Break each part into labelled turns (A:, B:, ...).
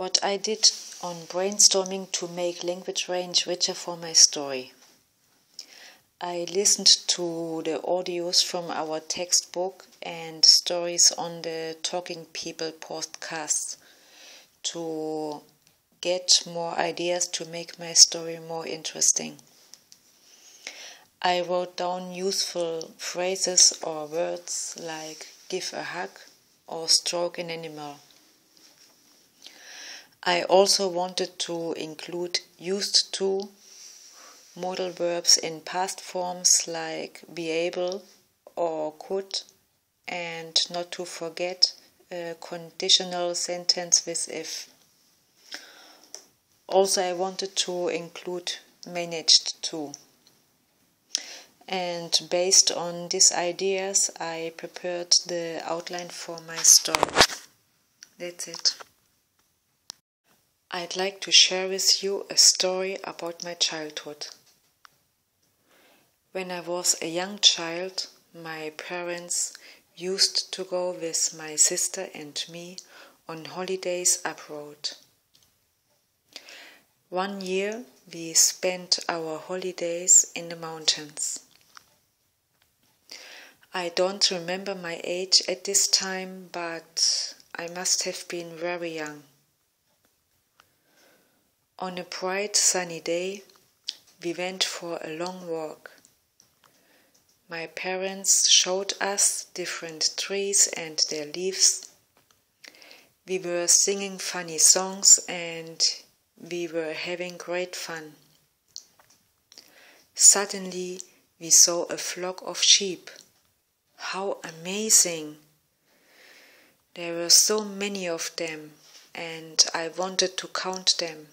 A: what I did on brainstorming to make language range richer for my story. I listened to the audios from our textbook and stories on the Talking People podcast to get more ideas to make my story more interesting. I wrote down useful phrases or words like give a hug or stroke an animal. I also wanted to include used to modal verbs in past forms like be able or could, and not to forget a conditional sentence with if. Also, I wanted to include managed to. And based on these ideas, I prepared the outline for my story. That's it. I'd like to share with you a story about my childhood. When I was a young child, my parents used to go with my sister and me on holidays abroad. One year we spent our holidays in the mountains. I don't remember my age at this time, but I must have been very young. On a bright sunny day, we went for a long walk. My parents showed us different trees and their leaves. We were singing funny songs and we were having great fun. Suddenly, we saw a flock of sheep. How amazing! There were so many of them and I wanted to count them.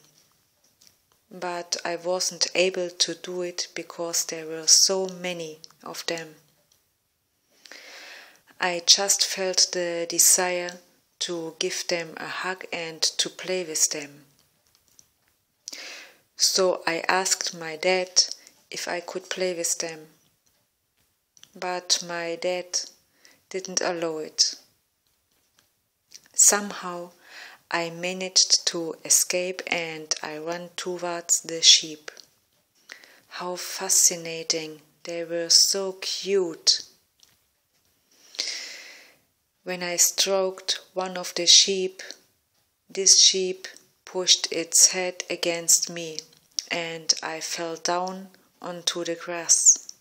A: But I wasn't able to do it because there were so many of them. I just felt the desire to give them a hug and to play with them. So I asked my dad if I could play with them. But my dad didn't allow it. Somehow I managed to escape and I ran towards the sheep. How fascinating, they were so cute. When I stroked one of the sheep, this sheep pushed its head against me and I fell down onto the grass.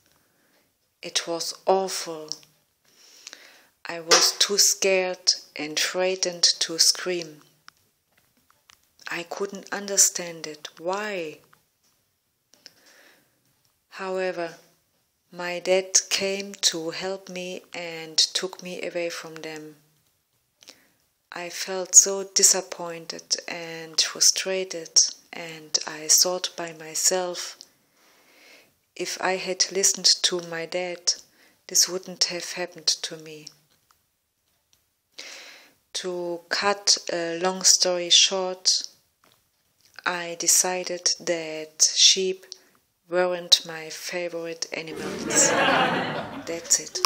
A: It was awful. I was too scared and frightened to scream. I couldn't understand it. Why? However, my dad came to help me and took me away from them. I felt so disappointed and frustrated, and I thought by myself, if I had listened to my dad, this wouldn't have happened to me. To cut a long story short, I decided that sheep weren't my favorite animals. That's it.